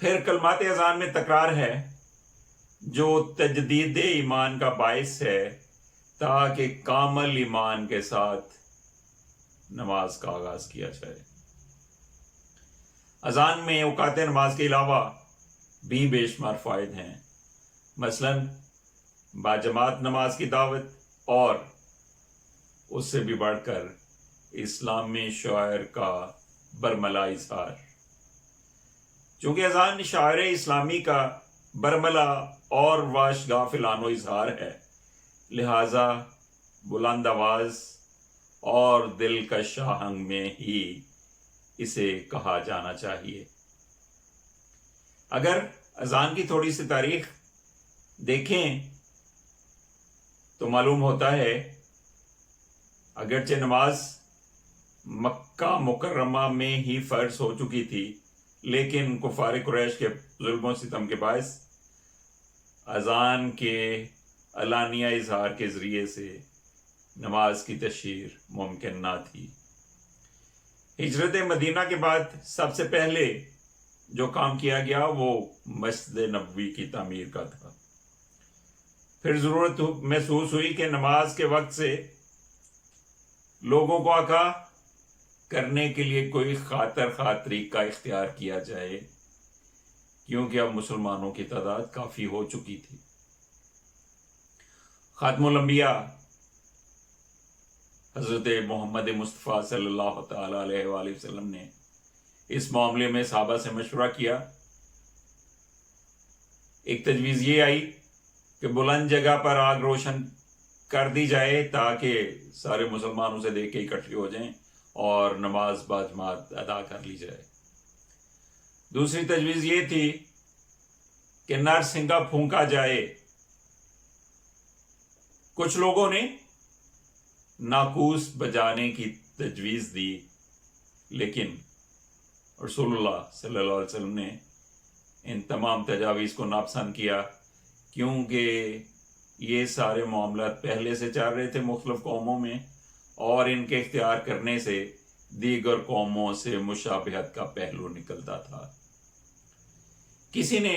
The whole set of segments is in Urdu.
پھر کلمات اذان میں تکرار ہے جو تجدید ایمان کا باعث ہے تاکہ کامل ایمان کے ساتھ نماز کا آغاز کیا جائے۔ اذان میں اوقات نماز کے علاوہ بھی بے شمار فوائد ہیں، مثلا باجماعت نماز کی دعوت اور اس سے بھی بڑھ کر اسلامی شعائر کا برملا اظہار۔ چونکہ اذان شعائر اسلامی کا برملا اور واشگاہ فلان و اظہار ہے، لہذا بلند آواز اور دلکش آہنگ میں ہی اسے کہا جانا چاہیے۔ اگر اذان کی تھوڑی سی تاریخ دیکھیں تو معلوم ہوتا ہے اگرچہ نماز مکہ مکرمہ میں ہی فرض ہو چکی تھی، لیکن کفار قریش کے ظلم و ستم کے باعث اذان کے علانیہ اظہار کے ذریعے سے نماز کی تشہیر ممکن نہ تھی۔ ہجرت مدینہ کے بعد سب سے پہلے جو کام کیا گیا وہ مسجد نبوی کی تعمیر کا تھا۔ پھر ضرورت محسوس ہوئی کہ نماز کے وقت سے لوگوں کو آگاہ کرنے کے لیے کوئی خاطر خواہ طریقہ اختیار کیا جائے، کیونکہ اب مسلمانوں کی تعداد کافی ہو چکی تھی۔ خاتم الانبیاء حضرت محمد مصطفیٰ صلی اللہ تعالی علیہ وآلہ وسلم نے اس معاملے میں صحابہ سے مشورہ کیا۔ ایک تجویز یہ آئی کہ بلند جگہ پر آگ روشن کر دی جائے تاکہ سارے مسلمان اسے دیکھ کے اکٹھے ہو جائیں اور نماز باجماعت ادا کر لی جائے۔ دوسری تجویز یہ تھی کہ نرسنگا پھونکا جائے۔ کچھ لوگوں نے ناقوس بجانے کی تجویز دی، لیکن رسول اللہ صلی اللہ علیہ وسلم نے ان تمام تجاویز کو ناپسند کیا، کیونکہ یہ سارے معاملات پہلے سے چل رہے تھے مختلف قوموں میں، اور ان کے اختیار کرنے سے دیگر قوموں سے مشابہت کا پہلو نکلتا تھا۔ کسی نے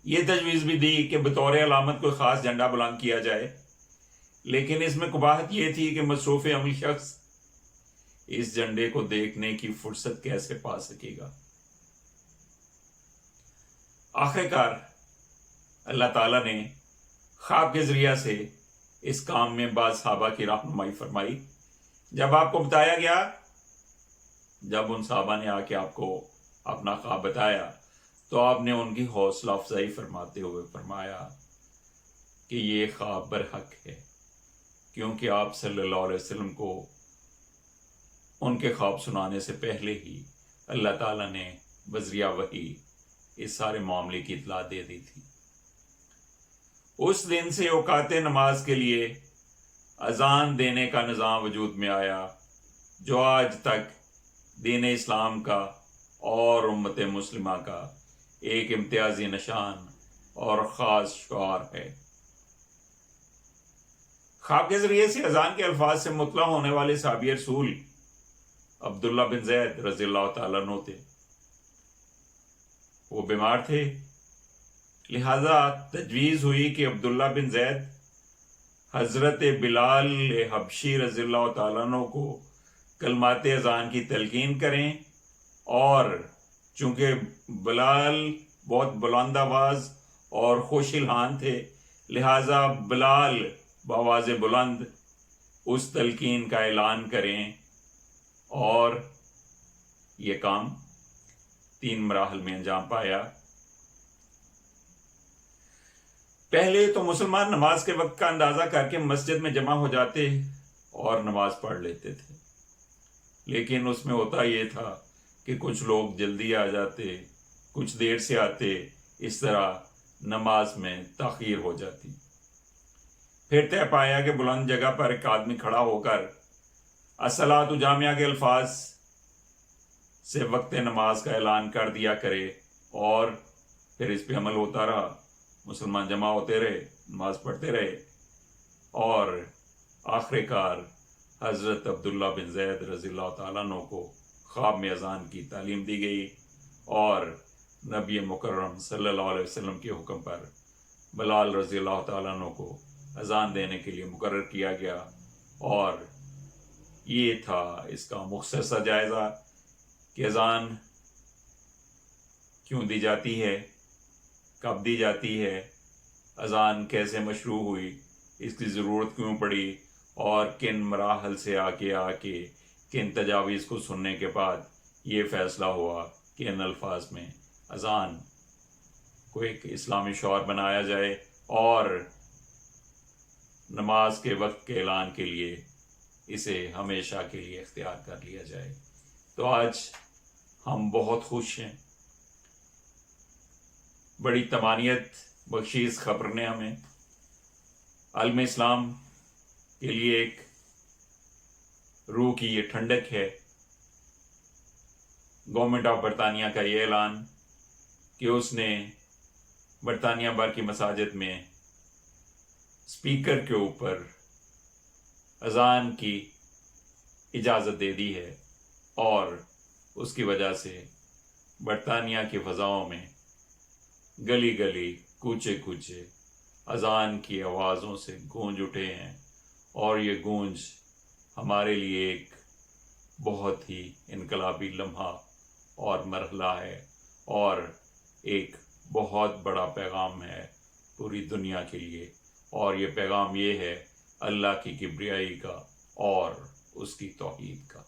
یہ تجویز بھی دی کہ بطور علامت کوئی خاص جھنڈا بلند کیا جائے، لیکن اس میں قباحت یہ تھی کہ مصروف عمل شخص اس جھنڈے کو دیکھنے کی فرصت کیسے پا سکے گا۔ آخرکار اللہ تعالیٰ نے خواب کے ذریعہ سے اس کام میں بعض صحابہ کی رہنمائی فرمائی۔ جب آپ کو بتایا گیا، جب ان صحابہ نے آ کے آپ کو اپنا خواب بتایا تو آپ نے ان کی حوصلہ افزائی فرماتے ہوئے فرمایا کہ یہ خواب برحق ہے، کیونکہ آپ صلی اللہ علیہ وسلم کو ان کے خواب سنانے سے پہلے ہی اللہ تعالیٰ نے بذریعہ وحی اس سارے معاملے کی اطلاع دے دی تھی۔ اس دن سے اوقات نماز کے لیے اذان دینے کا نظام وجود میں آیا، جو آج تک دین اسلام کا اور امت مسلمہ کا ایک امتیازی نشان اور خاص شعار ہے۔ خواب کے ذریعے سے اذان کے الفاظ سے مطلع ہونے والے صحابی رسول عبداللہ بن زید رضی اللہ تعالیٰ عنہ تھے۔ وہ بیمار تھے، لہذا تجویز ہوئی کہ عبداللہ بن زید حضرت بلال حبشی رضی اللہ تعالیٰ عنہ کو کلمات اذان کی تلقین کریں، اور چونکہ بلال بہت بلند آواز اور خوش الحان تھے، لہذا بلال بآواز بلند اس تلقین کا اعلان کریں، اور یہ کام 3 مراحل میں انجام پایا۔ پہلے تو مسلمان نماز کے وقت کا اندازہ کر کے مسجد میں جمع ہو جاتے اور نماز پڑھ لیتے تھے، لیکن اس میں ہوتا یہ تھا کہ کچھ لوگ جلدی آ جاتے، کچھ دیر سے آتے، اس طرح نماز میں تاخیر ہو جاتی۔ پھر طے پایا کہ بلند جگہ پر ایک آدمی کھڑا ہو کر الصلاۃ جامعہ کے الفاظ سے وقت نماز کا اعلان کر دیا کرے، اور پھر اس پہ عمل ہوتا رہا۔ مسلمان جمع ہوتے رہے، نماز پڑھتے رہے، اور آخر کار حضرت عبداللہ بن زید رضی اللہ تعالیٰ عنہ کو خواب میں اذان کی تعلیم دی گئی، اور نبی مکرم صلی اللہ علیہ وسلم کے حکم پر بلال رضی اللہ تعالیٰ عنہ کو اذان دینے کے لیے مقرر کیا گیا، اور یہ تھا اس کا مختصر جائزہ کہ اذان کیوں دی جاتی ہے، کب دی جاتی ہے، اذان کیسے مشروع ہوئی، اس کی ضرورت کیوں پڑی، اور کن مراحل سے آ کے کن تجاویز کو سننے کے بعد یہ فیصلہ ہوا کہ ان الفاظ میں اذان کو ایک اسلامی شعار بنایا جائے اور نماز کے وقت کے اعلان کے لیے اسے ہمیشہ کے لیے اختیار کر لیا جائے۔ تو آج ہم بہت خوش ہیں، بڑی طمانیت بخشی اس خبر نے ہمیں، عالم اسلام کے لیے ایک روح کی یہ ٹھنڈک ہے گورنمنٹ آف برطانیہ کا یہ اعلان کہ اس نے برطانیہ بھر کی مساجد میں اسپیکر کے اوپر اذان کی اجازت دے دی ہے، اور اس کی وجہ سے برطانیہ کی فضاؤں میں گلی گلی کوچے کوچے اذان کی آوازوں سے گونج اٹھے ہیں، اور یہ گونج ہمارے لیے ایک بہت ہی انقلابی لمحہ اور مرحلہ ہے، اور ایک بہت بڑا پیغام ہے پوری دنیا کے لیے، اور یہ پیغام یہ ہے اللہ کی کبریائی کا اور اس کی توحید کا۔